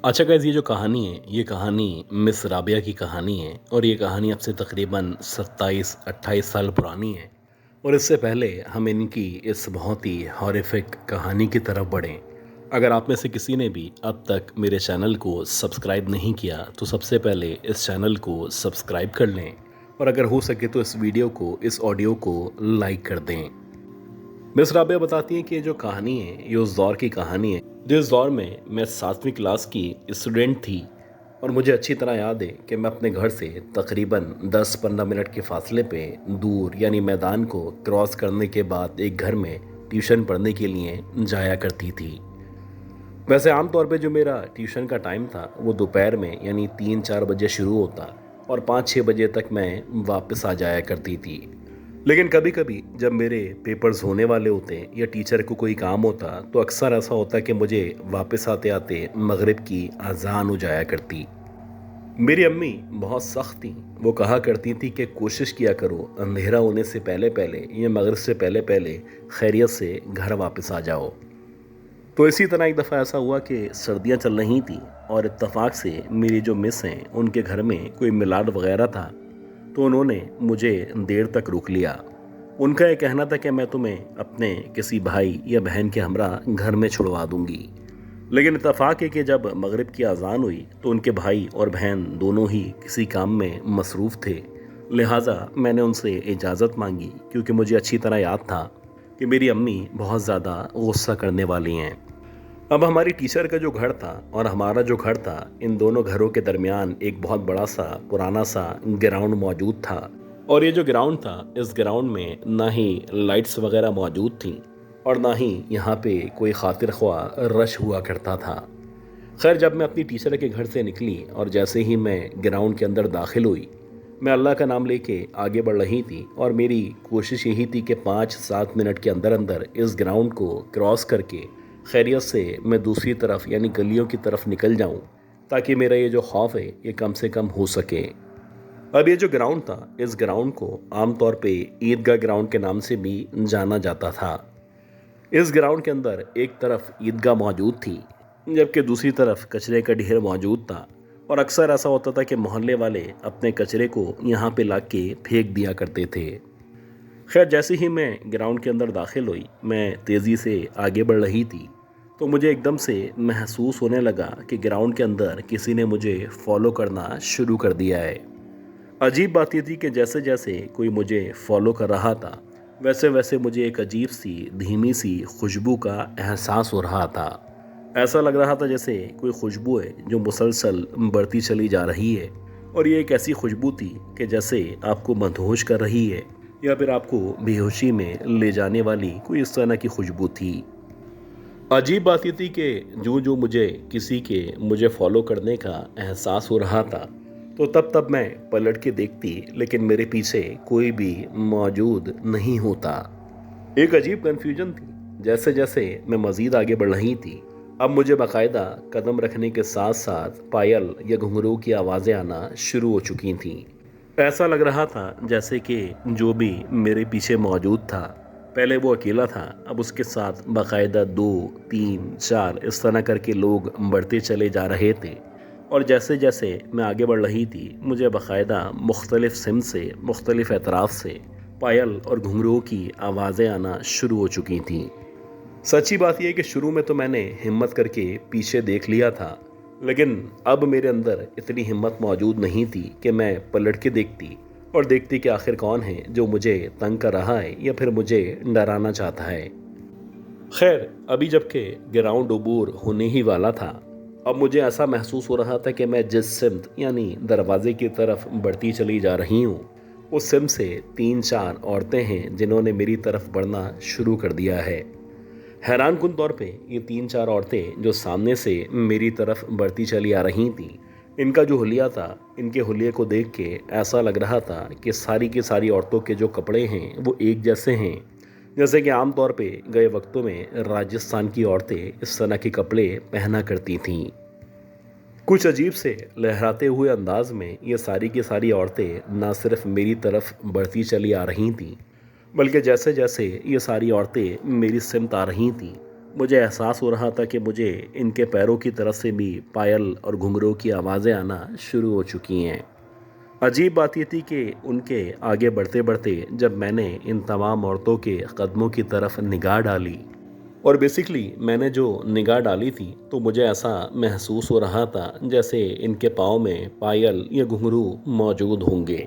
अच्छा गाइज़, ये जो कहानी है, ये कहानी मिस राबिया की कहानी है और ये कहानी अब से तकरीबन 27-28 साल पुरानी है। और इससे पहले हम इनकी इस बहुत ही हॉरिफिक कहानी की तरफ बढ़ें। अगर आप में से किसी ने भी अब तक मेरे चैनल को सब्सक्राइब नहीं किया, तो सबसे पहले इस चैनल को सब्सक्राइब कर लें और अगर हो सके तो इस वीडियो को, इस ऑडियो को लाइक कर दें। मिस राबिया बताती हैं कि ये जो कहानी है, ये उस दौर की कहानी है जिस दौर में मैं 7वीं क्लास की स्टूडेंट थी। और मुझे अच्छी तरह याद है कि मैं अपने घर से तकरीबन 10-15 मिनट के फासले पे दूर यानी मैदान को क्रॉस करने के बाद एक घर में ट्यूशन पढ़ने के लिए जाया करती थी। वैसे आमतौर पे जो मेरा ट्यूशन का टाइम था वो दोपहर में यानी 3-4 बजे शुरू होता और 5-6 बजे तक मैं वापस आ जाया करती थी। लेकिन कभी कभी जब मेरे पेपर्स होने वाले होते या टीचर को कोई काम होता तो अक्सर ऐसा होता कि मुझे वापस आते आते मगरिब की अजान हो जाया करती। मेरी अम्मी बहुत सख्त थी। वो कहा करती थी कि कोशिश किया करो अंधेरा होने से पहले पहले या मगरिब से पहले पहले खैरियत से घर वापस आ जाओ। तो इसी तरह एक दफ़ा ऐसा हुआ कि सर्दियाँ चल रही थी और इत्तेफाक से मेरी जो मिस हैं उनके घर में कोई मिलाद वगैरह था, तो उन्होंने मुझे देर तक रोक लिया। उनका ये कहना था कि मैं तुम्हें अपने किसी भाई या बहन के हमरा घर में छुड़वा दूंगी। लेकिन इत्तेफाक है कि जब मगरिब की अजान हुई तो उनके भाई और बहन दोनों ही किसी काम में मसरूफ़ थे। लिहाजा मैंने उनसे इजाज़त मांगी क्योंकि मुझे अच्छी तरह याद था कि मेरी अम्मी बहुत ज़्यादा गुस्सा करने वाली हैं। अब हमारी टीचर का जो घर था और हमारा जो घर था, इन दोनों घरों के दरमियान एक बहुत बड़ा सा पुराना सा ग्राउंड मौजूद था। और ये जो ग्राउंड था, इस ग्राउंड में ना ही लाइट्स वगैरह मौजूद थीं और ना ही यहाँ पे कोई खातिर ख्वाह रश हुआ करता था। खैर, जब मैं अपनी टीचर के घर से निकली और जैसे ही मैं ग्राउंड के अंदर दाखिल हुई, मैं अल्लाह का नाम लेके आगे बढ़ रही थी और मेरी कोशिश यही थी कि 5-7 मिनट के अंदर अंदर इस ग्राउंड को क्रॉस करके खैरियत से मैं दूसरी तरफ यानी गलियों की तरफ निकल जाऊं, ताकि मेरा ये जो खौफ है ये कम से कम हो सके। अब ये जो ग्राउंड था, इस ग्राउंड को आमतौर पे ईदगाह ग्राउंड के नाम से भी जाना जाता था। इस ग्राउंड के अंदर एक तरफ ईदगाह मौजूद थी, जबकि दूसरी तरफ कचरे का ढेर मौजूद था। और अक्सर ऐसा होता था कि मोहल्ले वाले अपने कचरे को यहाँ पे ला के फेंक दिया करते थे। खैर, जैसे ही मैं ग्राउंड के अंदर दाखिल हुई, मैं तेज़ी से आगे बढ़ रही थी, तो मुझे एकदम से महसूस होने लगा कि ग्राउंड के अंदर किसी ने मुझे फॉलो करना शुरू कर दिया है। अजीब बात यह थी कि जैसे जैसे कोई मुझे फॉलो कर रहा था, वैसे वैसे मुझे एक अजीब सी धीमी सी खुशबू का एहसास हो रहा था। ऐसा लग रहा था जैसे कोई खुशबू है जो मुसलसल बढ़ती चली जा रही है। और ये एक ऐसी खुशबू थी कि जैसे आपको मदहोश कर रही है या फिर आपको बेहोशी में ले जाने वाली कोई इस तरह की खुशबू थी। अजीब बात ये थी कि जो जो मुझे फॉलो करने का एहसास हो रहा था, तो तब तब मैं पलट के देखती, लेकिन मेरे पीछे कोई भी मौजूद नहीं होता। एक अजीब कन्फ्यूजन थी। जैसे जैसे मैं मज़ीद आगे बढ़ रही थी, अब मुझे बाकायदा कदम रखने के साथ साथ पायल या घुंघरू की आवाज़ें आना शुरू हो चुकी थीं। ऐसा लग रहा था जैसे कि जो भी मेरे पीछे मौजूद था, पहले वो अकेला था, अब उसके साथ बाकायदा 2-3-4 इस तरह करके लोग बढ़ते चले जा रहे थे। और जैसे जैसे मैं आगे बढ़ रही थी, मुझे बाकायदा मुख्तलिफ़ सिमत से, मुख्तलिफ़ एतराफ़ से पायल और घुंघरू की आवाज़ें आना शुरू हो चुकी थीं। सच्ची बात यह है कि शुरू में तो मैंने हिम्मत करके पीछे देख लिया था, लेकिन अब मेरे अंदर इतनी हिम्मत मौजूद नहीं थी कि मैं पलट के देखती और देखती कि आखिर कौन है जो मुझे तंग कर रहा है या फिर मुझे डराना चाहता है। खैर, अभी जबकि ग्राउंड अबूर होने ही वाला था, अब मुझे ऐसा महसूस हो रहा था कि मैं जिस सिमत यानी दरवाजे की तरफ बढ़ती चली जा रही हूँ, उस सिमत से 3-4 औरतें हैं जिन्होंने मेरी तरफ बढ़ना शुरू कर दिया है। हैरानकुन तौर पे ये 3-4 औरतें जो सामने से मेरी तरफ बढ़ती चली आ रही थीं, इनका जो हुलिया था, इनके हुलिये को देख के ऐसा लग रहा था कि सारी की सारी औरतों के जो कपड़े हैं वो एक जैसे हैं, जैसे कि आम तौर पे गए वक्तों में राजस्थान की औरतें इस तरह के कपड़े पहना करती थीं। कुछ अजीब से लहराते हुए अंदाज में ये सारी की सारी औरतें ना सिर्फ मेरी तरफ बढ़ती चली आ रही थीं, बल्कि जैसे जैसे ये सारी औरतें मेरी सिमत आ रही थीं, मुझे एहसास हो रहा था कि मुझे इनके पैरों की तरफ से भी पायल और घुंघरू की आवाज़ें आना शुरू हो चुकी हैं। अजीब बात ये थी कि उनके आगे बढ़ते बढ़ते जब मैंने इन तमाम औरतों के कदमों की तरफ निगाह डाली, और बेसिकली मैंने जो निगाह डाली थी, तो मुझे ऐसा महसूस हो रहा था जैसे इनके पाँव में पायल या घुंघरू मौजूद होंगे।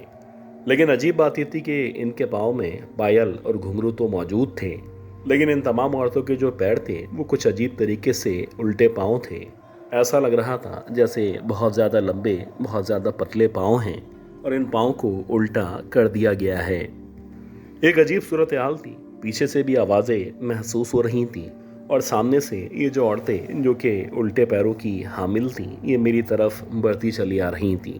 लेकिन अजीब बात ये थी कि इनके पाँव में पायल और घुंघरू तो मौजूद थे, लेकिन इन तमाम औरतों के जो पैर थे वो कुछ अजीब तरीके से उल्टे पाँव थे। ऐसा लग रहा था जैसे बहुत ज़्यादा लंबे, बहुत ज़्यादा पतले पाँव हैं और इन पाँव को उल्टा कर दिया गया है। एक अजीब सूरत हाल थी। पीछे से भी आवाज़ें महसूस हो रही थीं और सामने से ये जो औरतें जो कि उल्टे पैरों की हामिल थीं, ये मेरी तरफ बढ़ती चली आ रही थीं।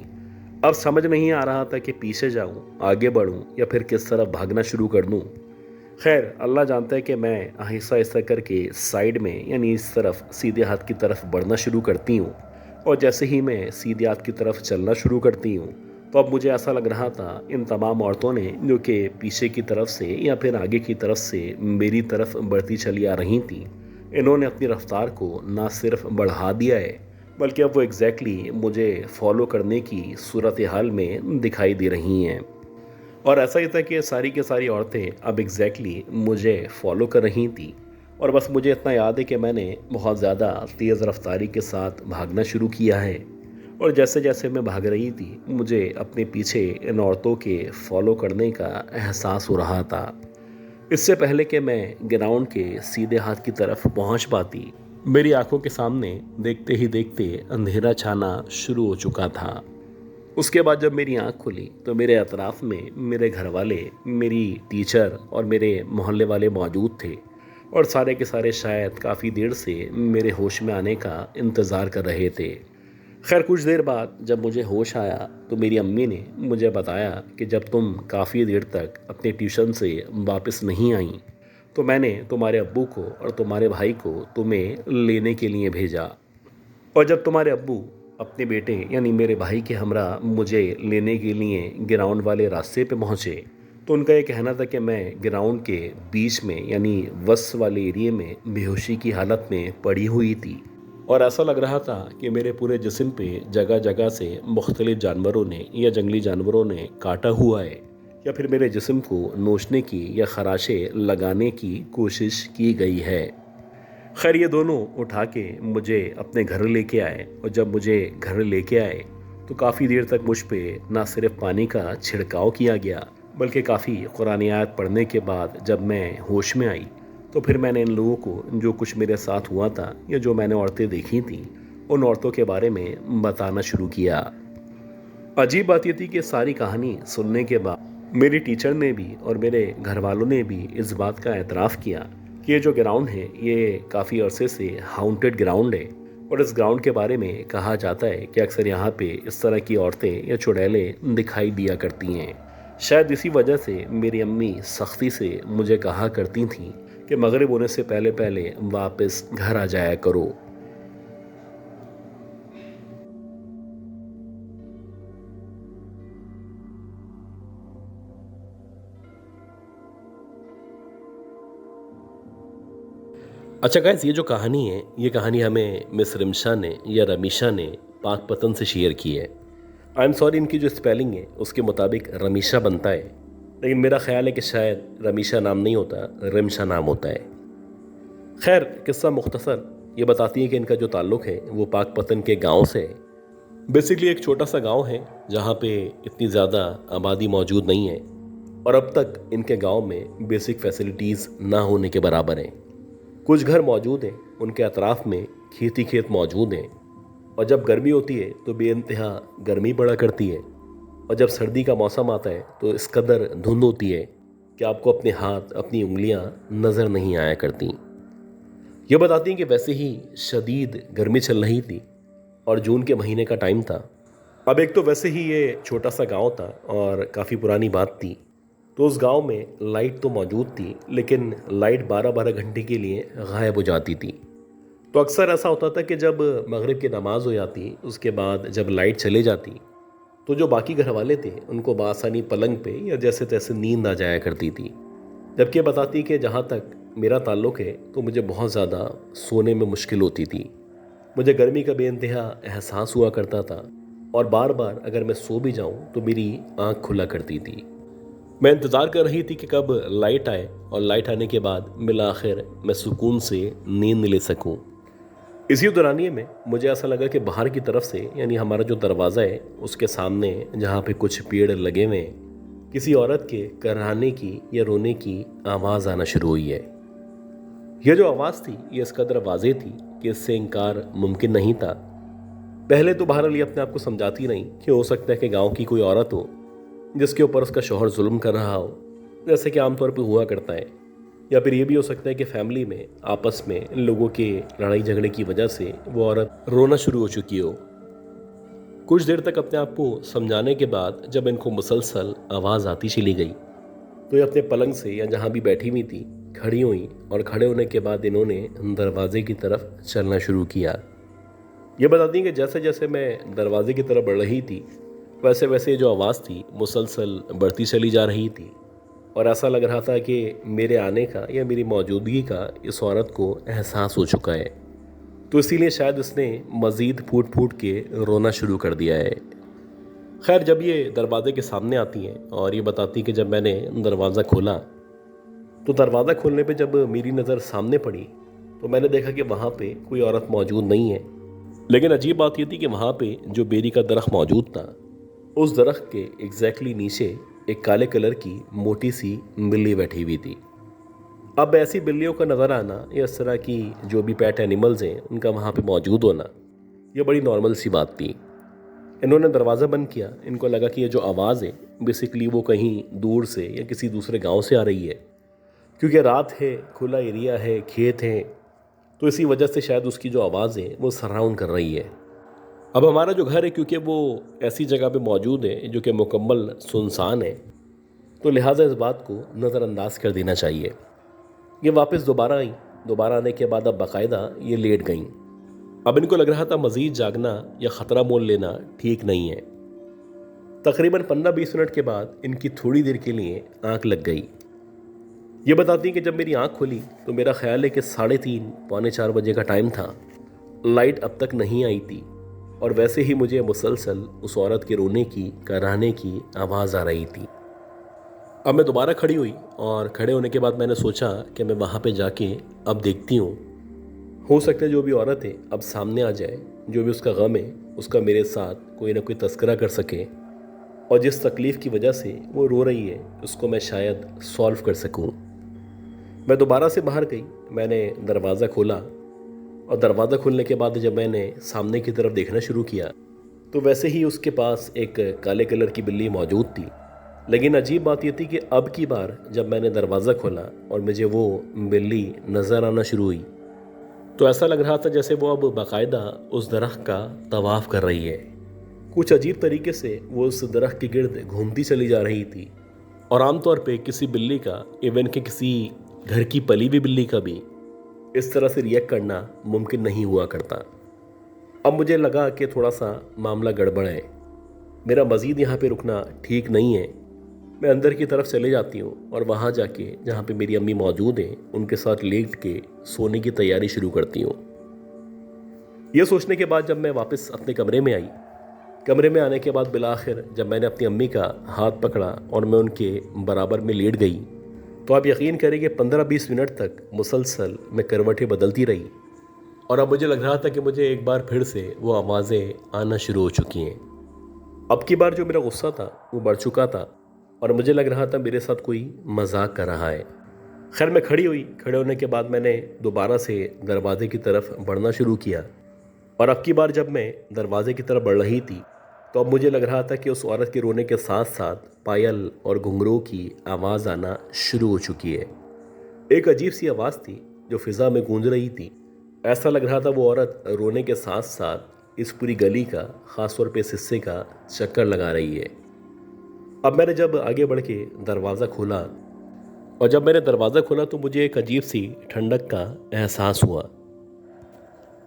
अब समझ नहीं आ रहा था कि पीछे जाऊं, आगे बढ़ूं या फिर किस तरफ भागना शुरू कर दूं। खैर, अल्लाह जानता है कि मैं आहिस्ता आहिस्ता करके साइड में यानी इस तरफ सीधे हाथ की तरफ बढ़ना शुरू करती हूँ, और जैसे ही मैं सीधे हाथ की तरफ चलना शुरू करती हूँ, तो अब मुझे ऐसा लग रहा था इन तमाम औरतों ने जो कि पीछे की तरफ से या फिर आगे की तरफ से मेरी तरफ बढ़ती चली आ रही थी, इन्होंने अपनी रफ्तार को ना सिर्फ बढ़ा दिया है, बल्कि अब वो एग्जैक्टली मुझे फॉलो करने की सूरत हाल में दिखाई दे रही हैं। और ऐसा ही था कि सारी की सारी औरतें अब एग्जैक्टली मुझे फॉलो कर रही थी, और बस मुझे इतना याद है कि मैंने बहुत ज़्यादा तेज़ रफ्तारी के साथ भागना शुरू किया है, और जैसे जैसे मैं भाग रही थी मुझे अपने पीछे इन औरतों के फॉलो करने का एहसास हो रहा था। इससे पहले कि मैं ग्राउंड के सीधे हाथ की तरफ पहुंच पाती, मेरी आंखों के सामने देखते ही देखते अंधेरा छाना शुरू हो चुका था। उसके बाद जब मेरी आंख खुली तो मेरे अतराफ में मेरे घर वाले, मेरी टीचर और मेरे मोहल्ले वाले मौजूद थे, और सारे के सारे शायद काफ़ी देर से मेरे होश में आने का इंतज़ार कर रहे थे। खैर, कुछ देर बाद जब मुझे होश आया तो मेरी अम्मी ने मुझे बताया कि जब तुम काफ़ी देर तक अपने ट्यूशन से वापस नहीं आई, तो मैंने तुम्हारे अब्बू को और तुम्हारे भाई को तुम्हें लेने के लिए भेजा। और जब तुम्हारे अब्बू अपने बेटे यानी मेरे भाई के हमरा मुझे लेने के लिए ग्राउंड वाले रास्ते पे पहुँचे, तो उनका ये कहना था कि मैं ग्राउंड के बीच में यानी वस वाले एरिए में बेहोशी की हालत में पड़ी हुई थी, और ऐसा लग रहा था कि मेरे पूरे जिस्म पे जगह जगह से मुख्तलिफ जानवरों ने या जंगली जानवरों ने काटा हुआ है, या फिर मेरे जिस्म को नोचने की या खराशे लगाने की कोशिश की गई है। खैर, ये दोनों उठा के मुझे अपने घर लेके आए, और जब मुझे घर लेके आए तो काफ़ी देर तक मुझ पे ना सिर्फ पानी का छिड़काव किया गया, बल्कि काफ़ी कुरान आयत पढ़ने के बाद जब मैं होश में आई तो फिर मैंने इन लोगों को जो कुछ मेरे साथ हुआ था या जो मैंने औरतें देखी थीं, उन औरतों के बारे में बताना शुरू किया। अजीब बात यह थी कि सारी कहानी सुनने के बाद मेरी टीचर ने भी और मेरे घर वालों ने भी इस बात का एतराफ़ किया कि ये जो ग्राउंड है ये काफ़ी अरसे से हाउंटेड ग्राउंड है, और इस ग्राउंड के बारे में कहा जाता है कि अक्सर यहाँ पे इस तरह की औरतें या चुड़ैलें दिखाई दिया करती हैं। शायद इसी वजह से मेरी अम्मी सख्ती से मुझे कहा करती थीं कि मगरिब होने से पहले पहले वापस घर आ जाया करो। अच्छा गाइस, ये जो कहानी है, ये कहानी हमें मिस रिमशा ने या रमीशा ने पाकपतन से शेयर की है। आई एम सॉरी, इनकी जो स्पेलिंग है उसके मुताबिक रमीशा बनता है, लेकिन मेरा ख्याल है कि शायद रमीशा नाम नहीं होता, रिमशा नाम होता है। खैर, किस्सा मुख्तसर ये बताती है कि इनका जो ताल्लुक़ है वो पाकपतन के गांव से है। बेसिकली एक छोटा सा गांव है जहाँ पे इतनी ज़्यादा आबादी मौजूद नहीं है, और अब तक इनके गांव में बेसिक फैसिलिटीज़ ना होने के बराबर हैं। कुछ घर मौजूद हैं, उनके अतराफ़ में खेती खेत मौजूद हैं, और जब गर्मी होती है तो बेइंतहा गर्मी पड़ा करती है, और जब सर्दी का मौसम आता है तो इस कदर धुंध होती है कि आपको अपने हाथ, अपनी उंगलियां नज़र नहीं आया करती। ये बताती हैं कि वैसे ही शदीद गर्मी चल रही थी और जून के महीने का टाइम था। अब एक तो वैसे ही ये छोटा सा गांव था और काफ़ी पुरानी बात थी, तो उस गांव में लाइट तो मौजूद थी, लेकिन लाइट 12-12 घंटे के लिए गायब हो जाती थी। तो अक्सर ऐसा होता था कि जब मगरिब की नमाज हो जाती, उसके बाद जब लाइट चले जाती, तो जो बाकी घर वाले थे उनको बआसानी पलंग पे या जैसे तैसे नींद आ जाया करती थी। जबकि बताती कि जहाँ तक मेरा ताल्लुक़ है तो मुझे बहुत ज़्यादा सोने में मुश्किल होती थी। मुझे गर्मी का बेइंतहा एहसास हुआ करता था और बार बार अगर मैं सो भी जाऊं तो मेरी आंख खुला करती थी। मैं इंतज़ार कर रही थी कि कब लाइट आए और लाइट आने के बाद मिला आखिर मैं सुकून से नींद ले सकूं। इसी दौरानिए में मुझे ऐसा लगा कि बाहर की तरफ से यानी हमारा जो दरवाज़ा है उसके सामने जहाँ पे कुछ पेड़ लगे हुए हैं, किसी औरत के कराहने की या रोने की आवाज़ आना शुरू हुई है। यह जो आवाज़ थी ये इस कदर वाज़ेह थी कि इससे इनकार मुमकिन नहीं था। पहले तो बहरहाल ये अपने आप को समझाती नहीं कि हो सकता है कि गांव की कोई औरत हो जिसके ऊपर उसका शौहर जुल्म कर रहा हो, जैसे कि आमतौर पर हुआ करता है। या फिर ये भी हो सकता है कि फैमिली में आपस में लोगों के लड़ाई झगड़े की वजह से वो औरत रोना शुरू हो चुकी हो। कुछ देर तक अपने आप को समझाने के बाद जब इनको मुसलसल आवाज़ आती चली गई तो ये अपने पलंग से या जहाँ भी बैठी हुई थी खड़ी हुई और खड़े होने के बाद इन्होंने दरवाजे की तरफ चलना शुरू किया। ये बताती हैं कि जैसे जैसे मैं दरवाजे की तरफ बढ़ रही थी वैसे वैसे जो आवाज़ थी मुसलसल बढ़ती चली जा रही थी और ऐसा लग रहा था कि मेरे आने का या मेरी मौजूदगी का इस औरत को एहसास हो चुका है, तो इसीलिए शायद उसने मज़ीद फूट फूट के रोना शुरू कर दिया है। खैर, जब ये दरवाजे के सामने आती हैं और ये बताती कि जब मैंने दरवाज़ा खोला तो दरवाज़ा खोलने पे जब मेरी नज़र सामने पड़ी तो मैंने देखा कि वहाँ पे कोई औरत मौजूद नहीं है। लेकिन अजीब बात ये थी कि वहाँ पे जो बेरी का दरख्त मौजूद था उस दरख्त के एग्जैक्टली नीचे एक काले कलर की मोटी सी बिल्ली बैठी हुई थी। अब ऐसी बिल्लियों का नज़र आना या इस तरह की जो भी पेट एनिमल्स हैं उनका वहाँ पे मौजूद होना ये बड़ी नॉर्मल सी बात थी। इन्होंने दरवाज़ा बंद किया। इनको लगा कि ये जो आवाज़ है बेसिकली वो कहीं दूर से या किसी दूसरे गांव से आ रही है, क्योंकि रात है, खुला एरिया है, खेत हैं, तो इसी वजह से शायद उसकी जो आवाज़ है वो सराउंड कर रही है। अब हमारा जो घर है क्योंकि वो ऐसी जगह पे मौजूद है जो कि मुकम्मल सुनसान है, तो लिहाजा इस बात को नज़रअंदाज कर देना चाहिए। ये वापस दोबारा आई। दोबारा आने के बाद अब बाकायदा ये लेट गईं। अब इनको लग रहा था मज़ीद जागना या ख़तरा मोल लेना ठीक नहीं है। तकरीबन 15-20 मिनट के बाद इनकी थोड़ी देर के लिए आंख लग गई। ये बताती कि जब मेरी आंख खुली तो मेरा ख्याल है कि 3:30 पौने 4 बजे का टाइम था। लाइट अब तक नहीं आई थी और वैसे ही मुझे मुसलसल उस औरत के रोने की, कराहने की आवाज़ आ रही थी। अब मैं दोबारा खड़ी हुई और खड़े होने के बाद मैंने सोचा कि मैं वहाँ पे जाके अब देखती हूँ, हो सकता है जो भी औरत है अब सामने आ जाए, जो भी उसका गम है उसका मेरे साथ कोई ना कोई तस्करा कर सके और जिस तकलीफ़ की वजह से वो रो रही है उसको मैं शायद सॉल्व कर सकूँ। मैं दोबारा से बाहर गई। मैंने दरवाज़ा खोला और दरवाज़ा खुलने के बाद जब मैंने सामने की तरफ देखना शुरू किया तो वैसे ही उसके पास एक काले कलर की बिल्ली मौजूद थी। लेकिन अजीब बात यह थी कि अब की बार जब मैंने दरवाज़ा खोला और मुझे वो बिल्ली नज़र आना शुरू हुई तो ऐसा लग रहा था जैसे वो अब बाकायदा उस दरख्त का तवाफ़ कर रही है। कुछ अजीब तरीके से वो उस दरख्त के गिर्द घूमती चली जा रही थी और आमतौर पे किसी बिल्ली का, इवन के किसी घर की पली हुई बिल्ली का भी इस तरह से रिएक्ट करना मुमकिन नहीं हुआ करता। अब मुझे लगा कि थोड़ा सा मामला गड़बड़ है, मेरा मज़ीद यहाँ पे रुकना ठीक नहीं है। मैं अंदर की तरफ चले जाती हूँ और वहाँ जाके जहाँ पे मेरी अम्मी मौजूद हैं उनके साथ लेट के सोने की तैयारी शुरू करती हूँ। ये सोचने के बाद जब मैं वापस अपने कमरे में आई, कमरे में आने के बाद बिलाखिर जब मैंने अपनी अम्मी का हाथ पकड़ा और मैं उनके बराबर में लेट गई तो आप यकीन करें कि 15-20 मिनट तक मुसलसल मैं करवटें बदलती रही और अब मुझे लग रहा था कि मुझे एक बार फिर से वो आवाज़ें आना शुरू हो चुकी हैं। अब की बार जो मेरा गुस्सा था वो बढ़ चुका था और मुझे लग रहा था मेरे साथ कोई मजाक कर रहा है। खैर, मैं खड़ी हुई। खड़े होने के बाद मैंने दोबारा से दरवाजे की तरफ बढ़ना शुरू किया और अब की बार जब मैं दरवाजे की तरफ बढ़ रही थी तो अब मुझे लग रहा था कि उस औरत के रोने के साथ साथ पायल और घुंघरू की आवाज़ आना शुरू हो चुकी है। एक अजीब सी आवाज़ थी जो फ़िज़ा में गूंज रही थी। ऐसा लग रहा था वो औरत रोने के साथ साथ इस पूरी गली का, ख़ास तौर पे इस हिस्से का चक्कर लगा रही है। अब मैंने जब आगे बढ़ के दरवाज़ा खोला और जब मैंने दरवाज़ा खोला तो मुझे एक अजीब सी ठंडक का एहसास हुआ।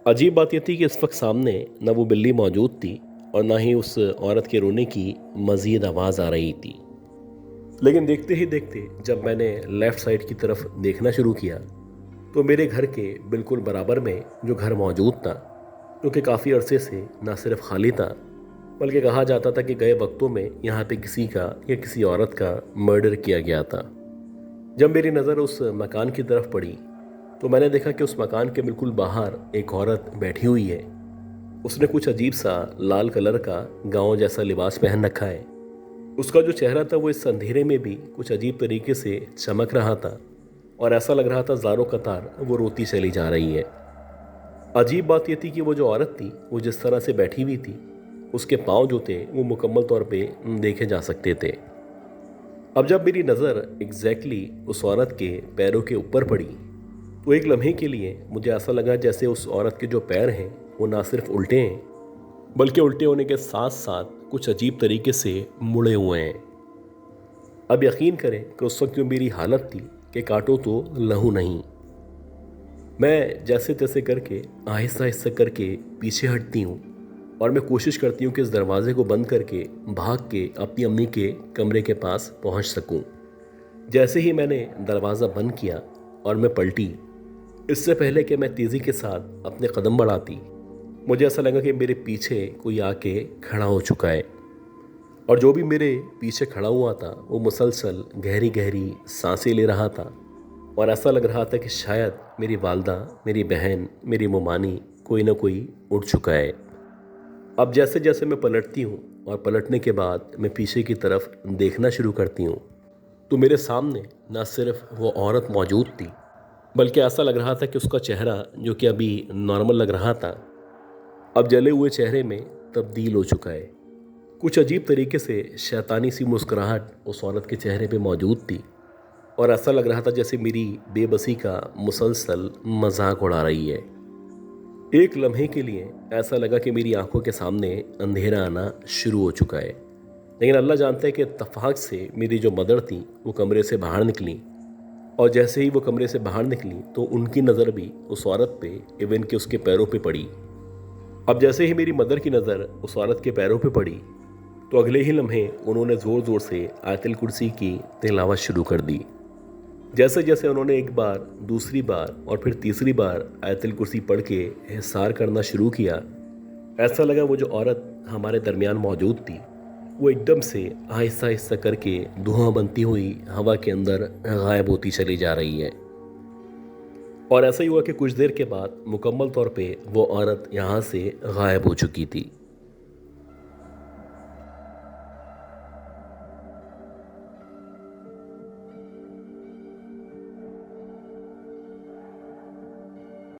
अजीब बात यह थी कि इस वक्त सामने न वो बिल्ली मौजूद थी और ना ही उस औरत के रोने की मज़ीद आवाज़ आ रही थी। लेकिन देखते ही देखते जब मैंने लेफ़्ट साइड की तरफ देखना शुरू किया तो मेरे घर के बिल्कुल बराबर में जो घर मौजूद था, जो कि काफ़ी अरसे से ना सिर्फ खाली था, बल्कि कहा जाता था कि गए वक्तों में यहाँ पे किसी का या किसी औरत का मर्डर किया गया था। जब मेरी नज़र उस मकान की तरफ पड़ी तो मैंने देखा कि उस मकान के बिल्कुल बाहर एक औरत बैठी हुई है। उसने कुछ अजीब सा लाल कलर का गांव जैसा लिबास पहन रखा है। उसका जो चेहरा था वो इस अंधेरे में भी कुछ अजीब तरीके से चमक रहा था और ऐसा लग रहा था ज़ारो कतार वो रोती चली जा रही है। अजीब बात यह थी कि वो जो औरत थी वो जिस तरह से बैठी हुई थी, उसके पाँव जो थे वो मुकम्मल तौर पे देखे जा सकते थे। अब जब मेरी नज़र एग्जैक्टली उस औरत के पैरों के ऊपर पड़ी तो एक लम्हे के लिए मुझे ऐसा लगा जैसे उस औरत के जो पैर हैं वो ना सिर्फ उल्टे हैं, बल्कि उल्टे होने के साथ साथ कुछ अजीब तरीके से मुड़े हुए हैं। अब यकीन करें कि उस वक्त जो मेरी हालत थी कि काटो तो लहू नहीं। मैं जैसे तैसे करके आहिस्ता आहिस्ता करके पीछे हटती हूँ और मैं कोशिश करती हूँ कि इस दरवाजे को बंद करके भाग के अपनी अम्मी के कमरे के पास पहुँच सकूँ। जैसे ही मैंने दरवाज़ा बंद किया और मैं पलटी, इससे पहले कि मैं तेज़ी के साथ अपने कदम बढ़ाती, मुझे ऐसा लगा कि मेरे पीछे कोई आके खड़ा हो चुका है। और जो भी मेरे पीछे खड़ा हुआ था वो मुसलसल गहरी गहरी सांसें ले रहा था और ऐसा लग रहा था कि शायद मेरी वालदा, मेरी बहन, मेरी मोमानी कोई ना कोई उठ चुका है। अब जैसे जैसे मैं पलटती हूँ और पलटने के बाद मैं पीछे की तरफ देखना शुरू करती हूँ तो मेरे सामने ना सिर्फ वो औरत मौजूद थी, बल्कि ऐसा लग रहा था कि उसका चेहरा जो कि अभी नॉर्मल लग रहा था, अब जले हुए चेहरे में तब्दील हो चुका है। कुछ अजीब तरीके से शैतानी सी मुस्कुराहट उस औरत के चेहरे पे मौजूद थी और ऐसा लग रहा था जैसे मेरी बेबसी का मुसलसल मजाक उड़ा रही है। एक लम्हे के लिए ऐसा लगा कि मेरी आंखों के सामने अंधेरा आना शुरू हो चुका है, लेकिन अल्लाह जानता है कि इत्तफाक से मेरी जो मदर थी वो कमरे से बाहर निकली और जैसे ही वो कमरे से बाहर निकली तो उनकी नज़र भी उस औरत पे, इवन कि उसके पैरों पे पड़ी। अब जैसे ही मेरी मदर की नज़र उस औरत के पैरों पे पड़ी तो अगले ही लम्हे उन्होंने ज़ोर ज़ोर से आयतुल कुर्सी की तिलावत शुरू कर दी। जैसे जैसे उन्होंने एक बार, दूसरी बार और फिर तीसरी बार आयतुल कुर्सी पढ़ के इहसार करना शुरू किया, ऐसा लगा वो जो औरत हमारे दरमियान मौजूद थी वो एकदम से आहिस्ता आहिस्ता करके धुआं बनती हुई हवा के अंदर गायब होती चली जा रही है। और ऐसा ही हुआ कि कुछ देर के बाद मुकम्मल तौर पे वो औरत यहाँ से गायब हो चुकी थी।